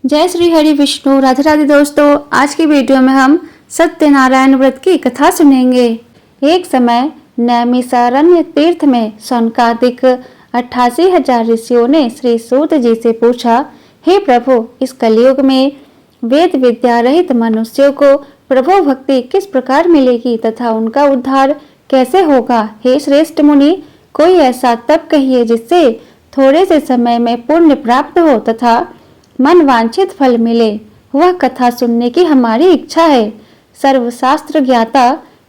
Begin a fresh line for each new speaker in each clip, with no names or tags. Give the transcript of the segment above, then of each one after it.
जय श्री हरि विष्णु। राधे राधे दोस्तों, आज की वीडियो में हम सत्यनारायण व्रत की कथा सुनेंगे। एक समय नैमिषारण्य तीर्थ में सौनकादिक 88,000 ऋषियों ने श्री सूत जी से पूछा, हे प्रभु, इस कलयुग में वेद विद्या रहित मनुष्यों को प्रभु भक्ति किस प्रकार मिलेगी तथा उनका उद्धार कैसे होगा। हे श्रेष्ठ मुनि, कोई ऐसा तप कहिए जिससे थोड़े से समय में पुण्य प्राप्त हो तथा मन वांछित फल मिले। वह कथा सुनने की हमारी इच्छा है। सर्वशास्त्र ज्ञाता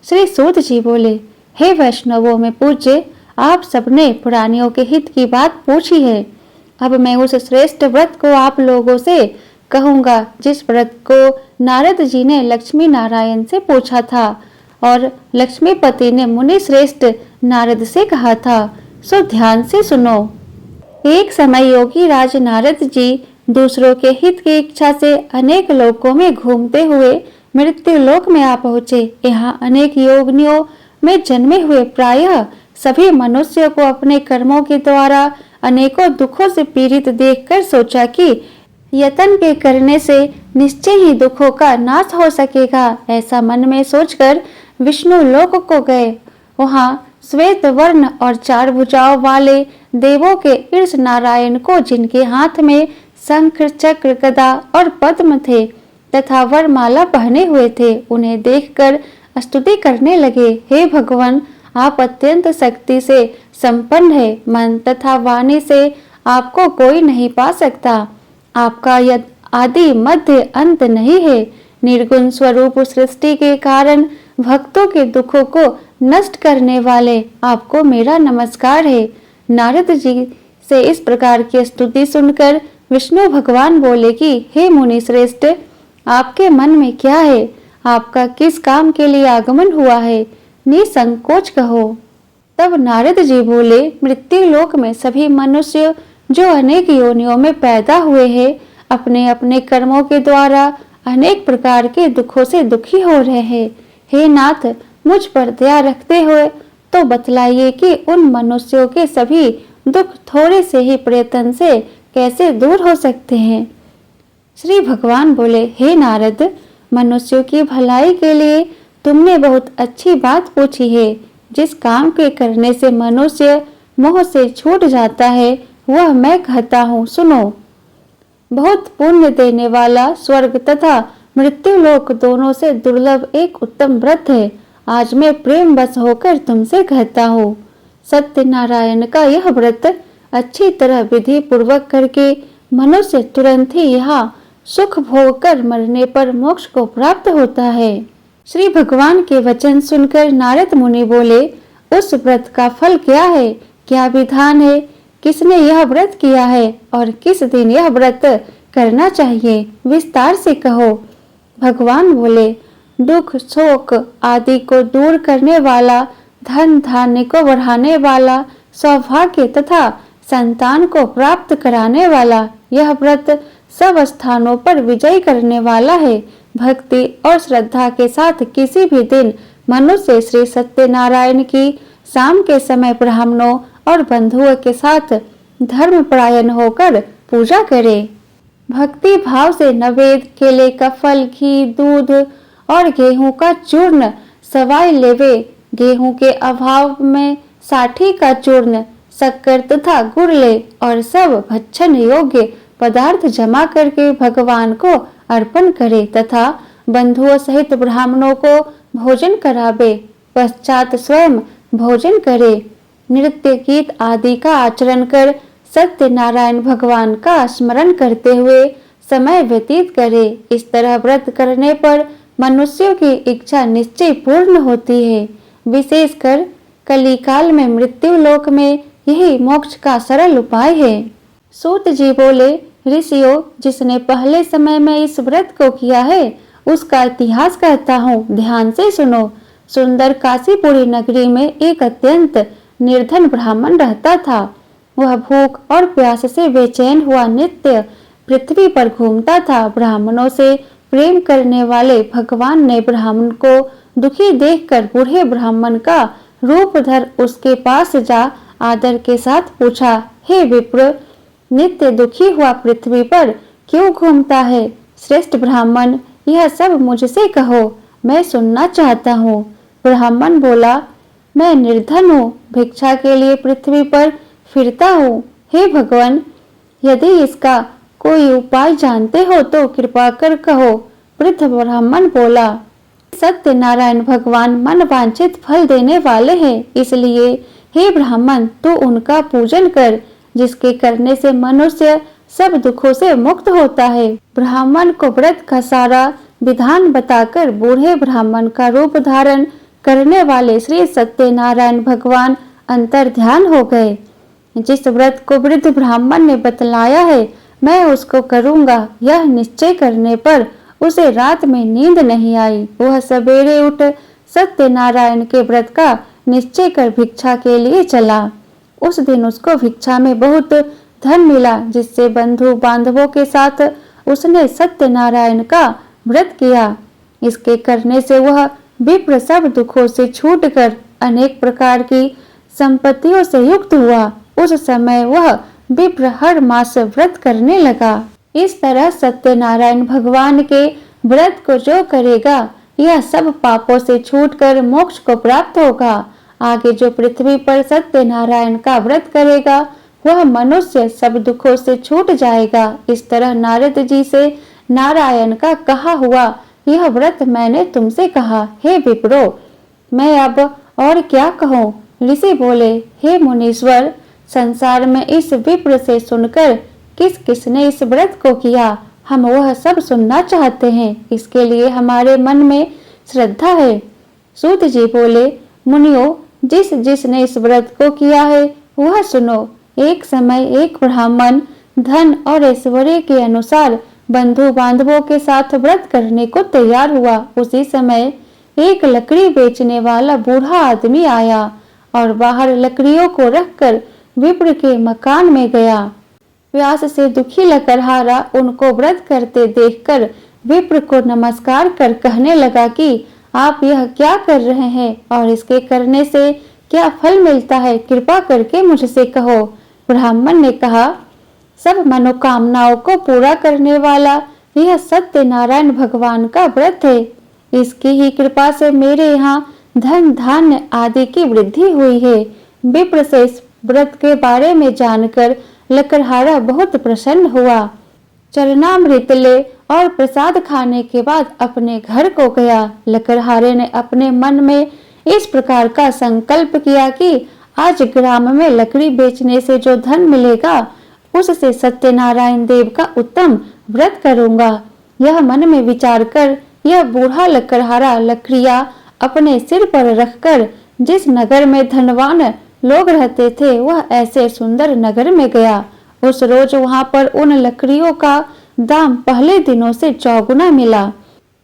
श्री सूत जी बोले, हे वैष्णवों में पूज्य, आप सबने प्राणियों के हित की बात पूछी है। अब मैं उस श्रेष्ठ व्रत को आप लोगों से कहूँगा जिस व्रत को नारद जी ने लक्ष्मी नारायण से पूछा था और लक्ष्मीपति ने मुनि श्रेष्ठ नारद से कहा था। सो ध्यान से सुनो। एक समय योगी राज नारद जी दूसरों के हित की इच्छा से अनेक लोकों में घूमते हुए मृत्यु लोक में आ पहुँचे। यहाँ अनेक योगिनियों में जन्मे हुए प्रायः सभी मनुष्यों को अपने कर्मों के द्वारा अनेकों दुखों से पीड़ित देखकर सोचा कि यत्न के करने से निश्चय ही दुखों का नाश हो सकेगा। ऐसा मन में सोचकर विष्णु लोक को गए। वहाँ श्वेत वर्ण और 4 भुजाओं वाले देवों के ईश नारायण को, जिनके हाथ में शंख चक्र गदा और पद्म थे तथा वरमाला पहने हुए थे, उन्हें देखकर स्तुति करने लगे। हे भगवान, आप अत्यंत शक्ति से संपन्न है। मन तथा वाणी से आपको कोई नहीं पा सकता। आपका यद आदि मध्य अंत नहीं है। निर्गुण स्वरूप सृष्टि के कारण भक्तों के दुखों को नष्ट करने वाले आपको मेरा नमस्कार है। नारद जी से इस प्रकार की स्तुति सुनकर विष्णु भगवान बोले कि हे मुनि श्रेष्ठ, आपके मन में क्या है? आपका किस काम के लिए आगमन हुआ है? निसंकोच कहो। तब नारद जी बोले, मृत्यु लोक में सभी मनुष्य जो अनेक योनियों में पैदा हुए हैं, अपने अपने कर्मों के द्वारा अनेक प्रकार के दुखों से दुखी हो रहे हैं। हे नाथ, मुझ पर दया रखते हुए तो बतलाइए कि उन मनुष्यों के सभी दुख थोड़े से ही प्रयत्न से कैसे दूर हो सकते हैं। श्री भगवान बोले, हे नारद, मनुष्यों की भलाई के लिए तुमने बहुत अच्छी बात पूछी है। जिस काम के करने से मनुष्य मोह से छूट जाता है वह मैं कहता हूँ, सुनो। बहुत पुण्य देने वाला स्वर्ग तथा मृत्यु लोक दोनों से दुर्लभ एक उत्तम व्रत है। आज मैं प्रेम बस होकर तुमसे कहता हूँ। सत्यनारायण का यह व्रत अच्छी तरह विधि पूर्वक करके मनुष्य तुरंत ही यहाँ सुख भोग कर मरने पर मोक्ष को प्राप्त होता है। श्री भगवान के वचन सुनकर नारद मुनि बोले, उस व्रत का फल क्या है? क्या विधान है? किसने यह व्रत किया है और किस दिन यह व्रत करना चाहिए? विस्तार से कहो। भगवान बोले, दुख शोक आदि को दूर करने वाला, धन धान्य को बढ़ाने वाला, सौभाग्य तथा संतान को प्राप्त कराने वाला यह व्रत सब स्थानों पर विजय करने वाला है। भक्ति और श्रद्धा के साथ किसी भी दिन मनुष्य श्री सत्यनारायण की शाम के समय ब्राह्मणों और बंधुओं के साथ धर्मपरायण होकर पूजा करे। भक्ति भाव से नवेद, केले का फल, घी, दूध और गेहूं का चूर्ण सवाई लेवे। गेहूं के अभाव में साठी का चूर्ण, शक्कर तथा गुड़ ले और सब भक्षण योग्य पदार्थ जमा करके भगवान को अर्पण करे तथा बंधुओं सहित ब्राह्मणों को भोजन करावे। पश्चात स्वयं भोजन करे। नृत्य गीत आदि का आचरण कर सत्यनारायण भगवान का स्मरण करते हुए समय व्यतीत करे। इस तरह व्रत करने पर मनुष्यों की इच्छा निश्चय पूर्ण होती है। विशेषकर कलिकाल में मृत्यु लोक में यही मोक्ष का सरल उपाय है। सूत जी बोले, ऋषियों, जिसने पहले समय में इस व्रत को किया है उसका इतिहास कहता हूँ, ध्यान से सुनो। सुंदर काशीपुरी नगरी में एक अत्यंत निर्धन ब्राह्मण रहता था। वह भूख और प्यास से बेचैन हुआ नित्य पृथ्वी पर घूमता था। ब्राह्मणों से प्रेम करने वाले भगवान ने ब्राह्मण को दुखी देखकर बूढ़े ब्राह्मण का रूप धर उसके पास जा आदर के साथ पूछा, हे विप्र, नित्य दुखी हुआ पृथ्वी पर क्यों घूमता है? श्रेष्ठ ब्राह्मण, यह सब मुझसे कहो, मैं सुनना चाहता हूँ। ब्राह्मण बोला, मैं निर्धन हूँ, भिक्षा के लिए पृथ्वी पर फिरता हूँ। हे भगवान, यदि इसका कोई उपाय जानते हो तो कृपा कर कहो। वृद्ध ब्राह्मण बोला, सत्यनारायण भगवान मन वांछित फल देने वाले हैं, इसलिए हे ब्राह्मण तू उनका पूजन कर, जिसके करने से मनुष्य सब दुखों से मुक्त होता है। ब्राह्मण को व्रत का सारा विधान बताकर बूढ़े ब्राह्मण का रूप धारण करने वाले श्री सत्यनारायण भगवान अंतर ध्यान हो गए। जिस व्रत को वृद्ध ब्राह्मण ने बतलाया है मैं उसको करूंगा, यह निश्चय करने पर उसे रात में नींद नहीं आई। वह सवेरे उठ सत्यनारायण के व्रत का निश्चय कर भिक्षा के लिए चला। उस दिन उसको भिक्षा में बहुत धन मिला, जिससे बंधु बांधवों के साथ उसने सत्यनारायण का व्रत किया। इसके करने से वह विप्र सब दुखों से छूटकर अनेक प्रकार की संपत्तियों से युक्त हुआ। उस समय वह विप्र हर मास व्रत करने लगा। इस तरह सत्यनारायण भगवान के व्रत को जो करेगा यह सब पापों से छूटकर मोक्ष को प्राप्त होगा। आगे जो पृथ्वी पर सत्यनारायण का व्रत करेगा वह मनुष्य सब दुखों से छूट जाएगा। इस तरह नारद जी से नारायण का कहा हुआ यह व्रत मैंने तुमसे कहा। हे विप्रो, मैं अब और क्या कहूँ? ऋषि बोले, हे मुनीश्वर, संसार में इस विप्र से सुनकर किस किसने इस व्रत को किया, हम वह सब सुनना चाहते हैं। इसके लिए हमारे मन में श्रद्धा है। सूत जी बोले, मुनियों, जिस जिसने इस व्रत को किया है वह सुनो। एक समय एक ब्राह्मण धन और ऐश्वर्य के अनुसार बंधु बांधवों के साथ व्रत करने को तैयार हुआ। उसी समय एक लकड़ी बेचने वाला बूढ़ा आदमी आया और बाहर लकड़ियों को रखकर विप्र के मकान में गया। प्यास से दुखी लकड़हारा उनको व्रत करते देखकर विप्र को नमस्कार कर कहने लगा कि आप यह क्या कर रहे हैं और इसके करने से क्या फल मिलता है, कृपा करके मुझसे कहो। ब्राह्मण ने कहा, सब मनोकामनाओं को पूरा करने वाला यह सत्यनारायण भगवान का व्रत है। इसकी ही कृपा से मेरे यहाँ धन धान्य आदि की वृद्धि हुई है। विप्र से इस व्रत के बारे में जानकर लकड़हारा बहुत प्रसन्न हुआ। चरणामृत ले और प्रसाद खाने के बाद अपने घर को गया। लकड़हारे ने अपने मन में इस प्रकार का संकल्प किया कि आज ग्राम में लकड़ी बेचने से जो धन मिलेगा उससे सत्यनारायण देव का उत्तम व्रत करूंगा। यह मन में विचार कर यह बूढ़ा लकड़हारा लकड़ियां अपने सिर पर रखकर जिस नगर में धनवान लोग रहते थे वह ऐसे सुंदर नगर में गया। उस रोज वहां पर उन लकड़ियों का दाम पहले दिनों से चौगुना मिला।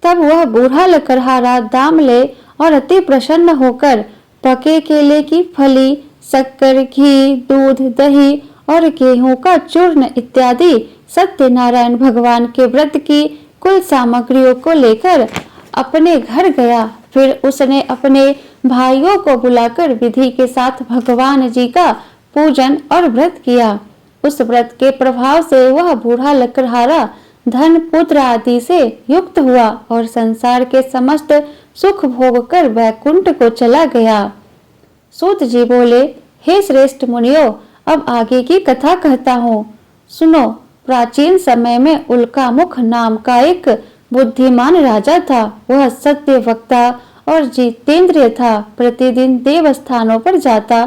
तब वह बूढ़ा लकड़हारा दाम ले और अति प्रसन्न होकर पके केले की फली, शक्कर, घी, दूध, दही और गेहूं का चूर्ण इत्यादि सत्यनारायण भगवान के व्रत की कुल सामग्रियों को लेकर अपने घर गया। फिर उसने अपने भाइयों को बुलाकर विधि के साथ भगवान जी का पूजन और व्रत किया। उस व्रत के प्रभाव से वह बूढ़ा लकड़हारा धन पुत्र आदि से युक्त हुआ और संसार के समस्त सुख भोग कर वैकुंठ को चला गया। सूत जी बोले, हे श्रेष्ठ मुनियों, अब आगे की कथा कहता हूँ, सुनो। प्राचीन समय में उल्कामुख नाम का एक बुद्धिमान राजा था। वह सत्य वक्ता और जितेंद्रिय था। प्रतिदिन देवस्थानों पर जाता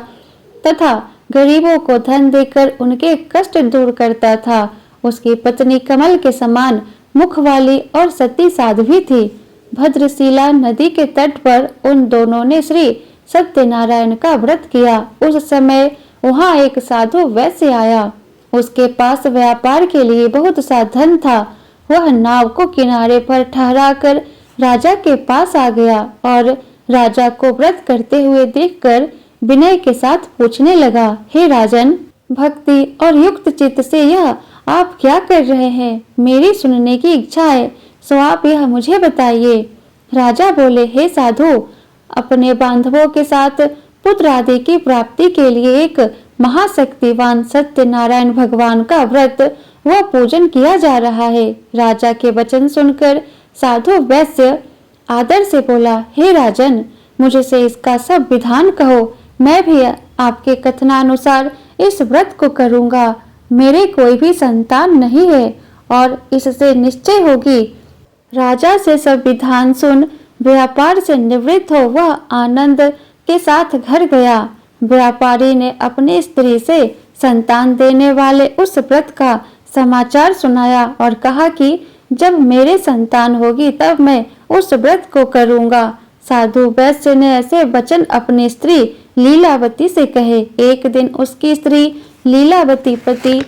तथा गरीबों को धन देकर उनके कष्ट दूर करता था। उसकी पत्नी कमल के समान मुख वाली और सती साध्वी थी। भद्रशिला नदी के तट पर उन दोनों ने श्री सत्यनारायण का व्रत किया। उस समय वहां एक साधु वैश्य आया। उसके पास व्यापार के लिए बहुत सा धन था। वह नाव को किनारे पर ठहराकर राजा के पास आ गया और राजा को व्रत करते हुए देखकर विनय के साथ पूछने लगा, हे राजन, भक्ति और युक्त चित्त से यह आप क्या कर रहे हैं? मेरी सुनने की इच्छा है, सो आप यह मुझे बताइए। राजा बोले, हे साधु, अपने बांधवों के साथ पुत्र आदि की प्राप्ति के लिए एक महाशक्तिवान सत्यनारायण भगवान का व्रत व पूजन किया जा रहा है। राजा के वचन सुनकर साधु वैश्य आदर से बोला, हे राजन, मुझे से इसका सब विधान कहो, मैं भी आपके कथनानुसार इस व्रत को करूंगा। मेरे कोई भी संतान नहीं है और इससे निश्चय होगी। राजा से सब विधान सुन व्यापार से निवृत्त हो वह आनंद के साथ घर गया। व्यापारी ने अपनी स्त्री से संतान देने वाले उस व्रत का समाचार सुनाया और कहा कि जब मेरे संतान होगी तब मैं उस व्रत को करूंगा। साधु वैश्य ने ऐसे वचन अपनी स्त्री लीलावती से कहे। एक दिन उसकी स्त्री लीलावती पति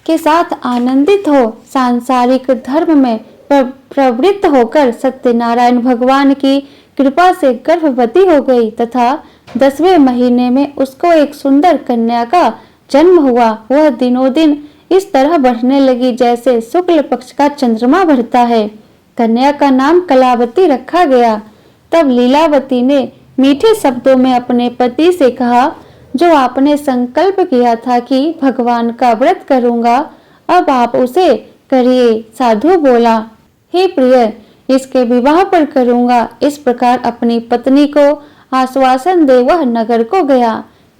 के साथ आनंदित हो सांसारिक धर्म में प्रवृत्त होकर सत्यनारायण भगवान की कृपा से गर्भवती हो गई तथा 10वें महीने में उसको एक सुंदर कन्या का जन्म हुआ। वह दिनों दिन इस तरह बढ़ने लगी जैसे शुक्ल पक्ष का चंद्रमा बढ़ता है। कन्या का नाम कलावती रखा गया। तब लीलावती ने मीठे शब्दों में अपने पति से कहा, जो आपने संकल्प किया था कि भगवान का व्रत करूंगा, अब आप उसे करिए। साधु बोला, हे प्रिय, इसके विवाह पर करूंगा। इस प्रकार अपनी पत्नी को आश्वासन दे वह नगर को गया।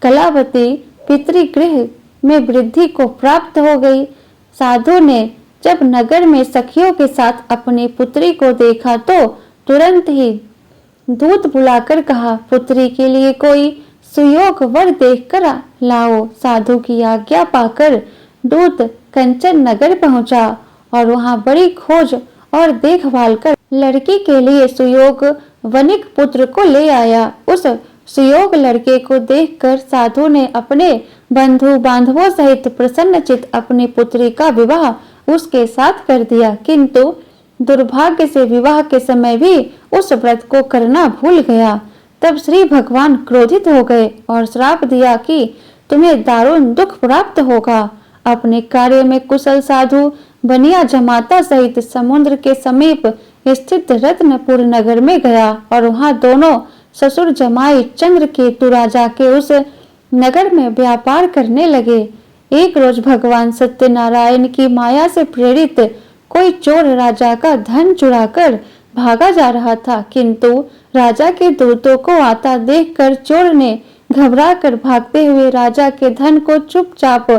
कलावती पितृगृह में वृद्धि को प्राप्त हो गई। साधु ने जब नगर में सखियों के साथ अपनी पुत्री को देखा तो तुरंत ही दूत बुलाकर कहा, पुत्री के लिए कोई सुयोग वर देखकर लाओ। साधु की आज्ञा पाकर दूत कंचन नगर पहुंचा और वहां बड़ी खोज और देखभाल कर लड़की के लिए सुयोग वनिक पुत्र को ले आया। उस सुयोग लड़के को देखकर साधु ने अपने बंधु बांधवों सहित प्रसन्नचित अपनी पुत्री का विवाह उसके साथ कर दिया, किंतु दुर्भाग्य से विवाह के समय भी उस व्रत को करना भूल गया। तब श्री भगवान क्रोधित हो गए और श्राप दिया कि तुम्हें दारुण दुख प्राप्त होगा। अपने कार्य में कुशल साधु बनिया जमाता सहित समुद्र के समीप स्थित रत्नपुर नगर में गया और वहां दोनों ससुर जमाई चंद्रकेतु राजा के उस नगर में व्यापार करने लगे। एक रोज भगवान सत्यनारायण की माया से प्रेरित कोई चोर राजा का धन चुराकर भागा जा रहा था, किंतु राजा के दूतों को आता देखकर चोर ने घबराकर भागते हुए राजा के धन को चुपचाप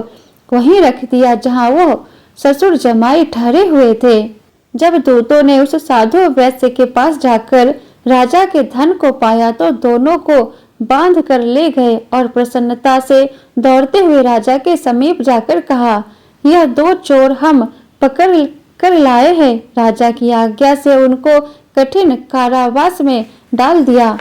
वहीं रख दिया जहां वो ससुर जमाई ठहरे हुए थे। जब दूतों ने उस साधु वैश्य के पास जाकर राजा के धन को पाया तो दोनों को बांध कर ले गए और प्रसन्नता से दौड़ते हुए राजा के समीप जाकर कहा, यह दो चोर हम पकड़ कर लाए हैं। राजा की आज्ञा से उनको कठिन कारावास में डाल दिया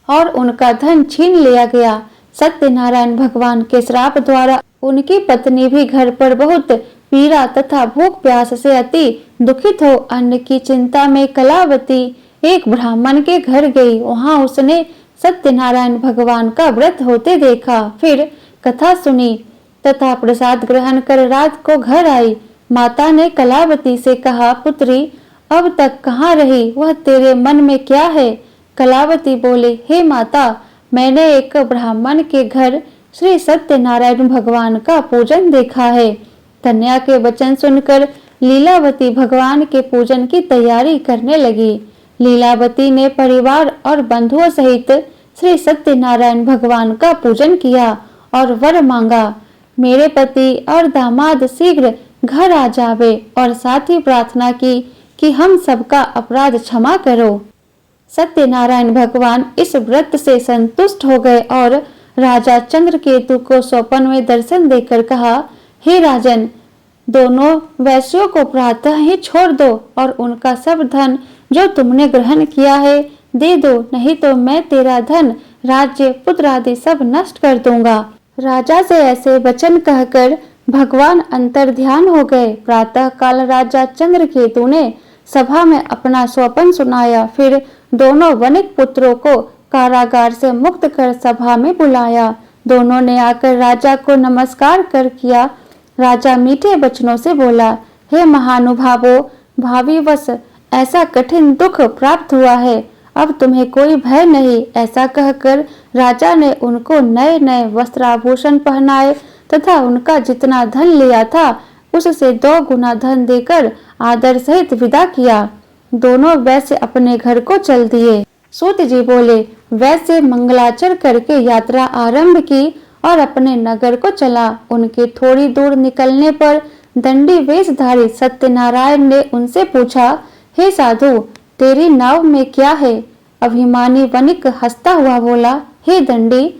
और उनका धन छीन लिया गया। सत्यनारायण भगवान के श्राप द्वारा उनकी पत्नी भी घर पर बहुत पीड़ा तथा भूख प्यास से अति दुखित हो अन्न की चिंता में कलावती एक ब्राह्मण के घर गई। वहां उसने सत्यनारायण भगवान का व्रत होते देखा, फिर कथा सुनी तथा प्रसाद ग्रहण कर रात को घर आई। माता ने कलावती से कहा, पुत्री, अब तक कहाँ रही? वह तेरे मन में क्या है? कलावती बोले, हे माता, मैंने एक ब्राह्मण के घर श्री सत्यनारायण भगवान का पूजन देखा है। कन्या के वचन सुनकर लीलावती भगवान के पूजन की तैयारी करने लगी। लीलावती ने परिवार और बंधुओं सहित श्री सत्यनारायण भगवान का पूजन किया और वर मांगा, मेरे पति और दामाद शीघ्र घर आ जावे, और साथ ही प्रार्थना की कि हम सबका अपराध क्षमा करो। सत्यनारायण भगवान इस व्रत से संतुष्ट हो गए और राजा चंद्रकेतु को स्वप्न में दर्शन देकर कहा, हे राजन, दोनों वैश्यों को प्रातः ही छोड़ दो और उनका सब धन जो तुमने ग्रहण किया है दे दो, नहीं तो मैं तेरा धन, राज्य, पुत्र आदि सब नष्ट कर दूंगा। राजा से ऐसे वचन कहकर भगवान अंतर ध्यान हो गए। प्रातः काल राजा चंद्रकेतु ने सभा में अपना स्वप्न सुनाया, फिर दोनों वनिक पुत्रों को कारागार से मुक्त कर सभा में बुलाया। दोनों ने आकर राजा को नमस्कार कर किया। राजा मीठे वचनों से बोला, हे महानुभावों, भावी वश ऐसा कठिन दुख प्राप्त हुआ है। अब तुम्हें कोई भय नहीं। ऐसा कहकर राजा ने उनको नए नए वस्त्राभूषण पहनाए तथा उनका जितना धन लिया था उससे 2 गुना धन देकर आदर सहित विदा किया। दोनों वैश्य अपने घर को चल दिए। सूत जी बोले, वैश्य मंगलाचर करके यात्रा आरंभ की और अपने नगर को चला। उनके थोड़ी दूर निकलने पर दंडी वेशधारी सत्यनारायण ने उनसे पूछा, हे साधु, तेरी नाव में क्या है? अभिमानी वणिक हंसता हुआ बोला, हे दंडी,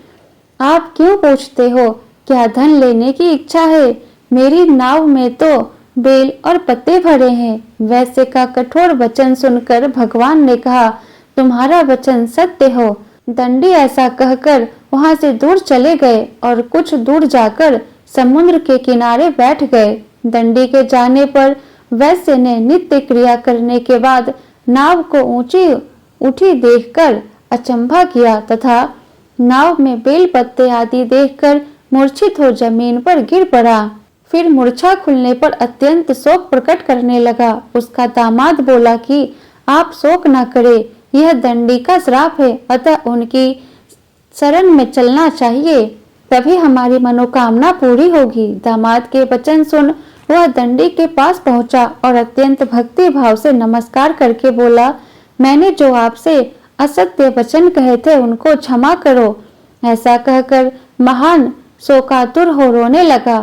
आप क्यों पूछते हो? क्या धन लेने की इच्छा है? मेरी नाव में तो बेल और पत्ते भरे हैं। वैश्य का कठोर वचन सुनकर भगवान ने कहा, तुम्हारा वचन सत्य हो। दंडी ऐसा कहकर वहां से दूर चले गए और कुछ दूर जाकर समुद्र के किनारे बैठ गए। दंडी के जाने पर वैश्य ने नित्य क्रिया करने के बाद नाव को ऊंची उठी देखकर अचंभा किया तथा नाव में बेल पत्ते आदि देखकर मूर्छित हो जमीन पर गिर पड़ा। फिर मूर्छा खुलने पर अत्यंत शोक प्रकट करने लगा। उसका दामाद बोला कि आप शोक न करें, यह दंडी का श्राप है, अतः उनकी शरण में चलना चाहिए, तभी हमारी मनोकामना पूरी होगी। दामाद के वचन सुन वह दंडी के पास पहुंचा और अत्यंत भक्ति भाव से नमस्कार करके बोला, मैंने जो आपसे असत्य वचन कहे थे उनको क्षमा करो। ऐसा कहकर महान शोकातुर हो रोने लगा।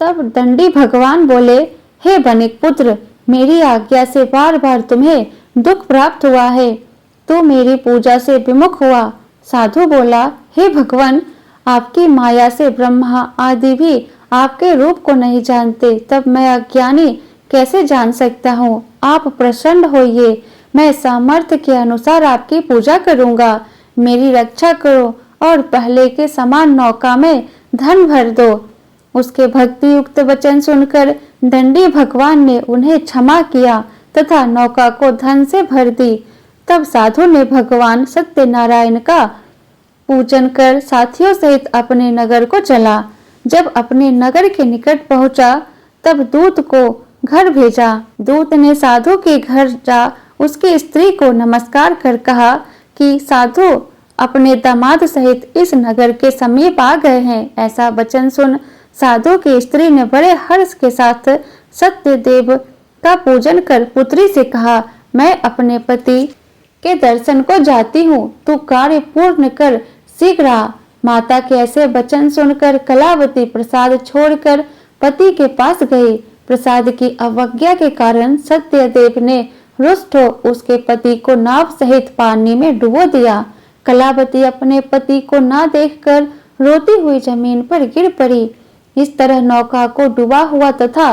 तब दंडी भगवान बोले, हे वणिक पुत्र, मेरी आज्ञा से बार बार तुम्हें दुख प्राप्त हुआ है, तो मेरी पूजा से विमुख हुआ। साधु बोला, हे भगवान, आपकी माया से ब्रह्मा आदि भी आपके रूप को नहीं जानते, तब मैं अज्ञानी कैसे जान सकता हूँ? आप प्रसन्न होइए, मैं सामर्थ्य के अनुसार आपकी पूजा करूँगा। मेरी रक्षा करो और पहले के समान नौका में धन भर दो। उसके भक्ति युक्त वचन सुनकर दंडी भगवान ने उन्हें क्षमा किया तथा नौका को धन से भर दी। तब साधु ने भगवान सत्यनारायण का पूजन कर साथियों सहित अपने नगर को चला। जब अपने नगर के निकट पहुंचा तब दूत को घर भेजा। दूत ने साधु के घर जा उसकी स्त्री को नमस्कार कर कहा कि साधु अपने दामाद सहित इस नगर के समीप आ गए हैं। ऐसा वचन सुन साधु की स्त्री ने बड़े हर्ष के साथ सत्यदेव का पूजन कर पुत्री से कहा, मैं अपने पति के दर्शन को जाती हूँ, तू कार्य पूर्ण कर शीघ्र आ। माता के ऐसे वचन सुनकर कलावती प्रसाद छोड़कर पति के पास गई। प्रसाद की अवज्ञा के कारण सत्यदेव ने रुष्ट हो उसके पति को नाव सहित पानी में डुबो दिया। कलावती अपने पति को ना देखकर रोती हुई जमीन पर गिर पड़ी। इस तरह नौका को डूबा हुआ तथा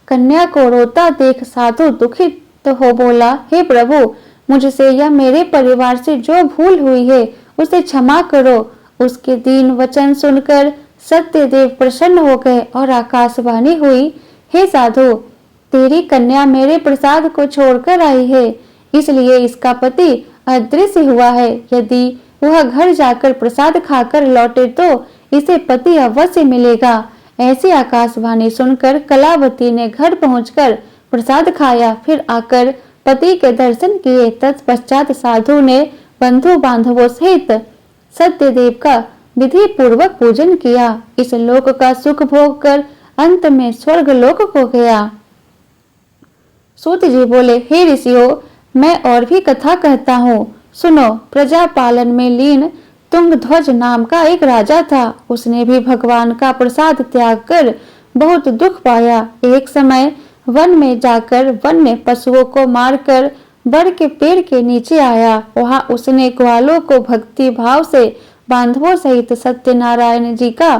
कन्या को रोता देख साधु दुखित हो बोला, हे प्रभु, मुझसे या मेरे परिवार से जो भूल हुई है उसे क्षमा करो। उसके दीन वचन सुनकर सत्यदेव प्रसन्न हो गए और आकाशवाणी हुई, हे साधु, तेरी कन्या मेरे प्रसाद को छोड़कर आई है, इसलिए इसका पति अदृश्य हुआ है। यदि वह घर जाकर प्रसाद खाकर लौटे तो इसे पति अवश्य मिलेगा। ऐसी आकाशवाणी सुनकर कलावती ने घर पहुंचकर प्रसाद खाया, फिर आकर पति के दर्शन किए। तत्पश्चात साधु ने बंधु बांधवों सहित सत्यदेव का विधि पूर्वक पूजन किया। इस लोक का सुख भोग कर अंत में स्वर्ग लोक को गया। सूत जी बोले, हे ऋषियों, मैं और भी कथा कहता हूँ, सुनो। प्रजा पालन में लीन तुंगध्वज नाम का एक राजा था। उसने भी भगवान का प्रसाद त्याग कर बहुत दुख पाया। एक समय वन में जाकर वन्य पशुओं को मारकर बड़ के पेड़ के नीचे आया। वहां उसने ग्वालों को भक्ति भाव से बांधवों सहित सत्यनारायण जी का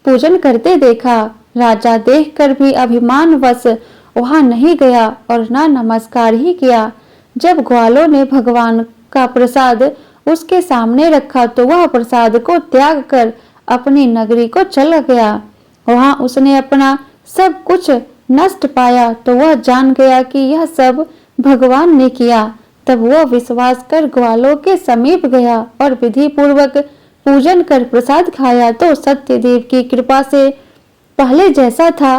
पूजन करते देखा। राजा देखकर भी अभिमानवश वहां नहीं गया और न नमस्कार ही किया। जब ग्वालों ने भगवान का प्रसाद उसके सामने रखा तो वह प्रसाद को त्याग कर अपनी नगरी को चला गया। वहां उसने अपना सब कुछ नष्ट पाया तो वह जान गया कि यह सब भगवान ने किया। तब वह विश्वास कर ग्वालों के समीप गया और विधि पूर्वक पूजन कर प्रसाद खाया तो सत्यदेव की कृपा से पहले जैसा था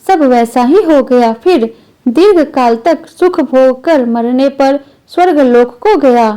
सब वैसा ही हो गया। फिर दीर्घ काल तक सुख भोग कर मरने पर स्वर्ग लोक को गया।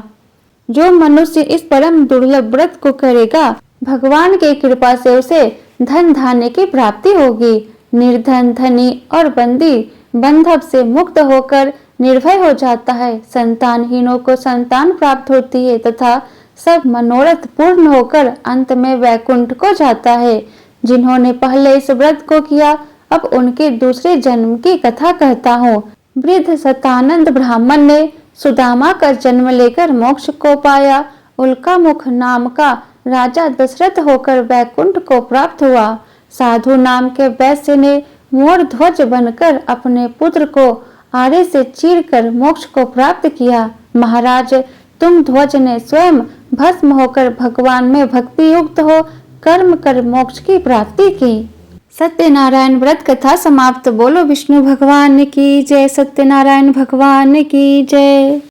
जो मनुष्य इस परम दुर्लभ व्रत को करेगा, भगवान की कृपा से उसे धन धान्य की प्राप्ति होगी। निर्धन, धनी और बंदी बंधक से मुक्त होकर निर्भय हो जाता है। संतानहीनों को संतान प्राप्त होती है तथा सब मनोरथ पूर्ण होकर अंत में वैकुंठ को जाता है। जिन्होंने पहले इस व्रत को किया, अब उनके दूसरे जन्म की कथा कहता हूँ। वृद्ध सतानंद ब्राह्मण ने सुदामा का जन्म लेकर मोक्ष को पाया। उल्कामुख नाम का राजा दशरथ होकर वैकुंठ को प्राप्त हुआ। साधु नाम के वैश्य ने मोर ध्वज बनकर अपने पुत्र को आड़े से चीरकर मोक्ष को प्राप्त किया। महाराज, तुम ध्वज ने स्वयं भस्म होकर भगवान में भक्ति युक्त हो कर्म कर मोक्ष की प्राप्ति की। सत्यनारायण व्रत कथा समाप्त। बोलो विष्णु भगवान की जय। सत्यनारायण भगवान की जय।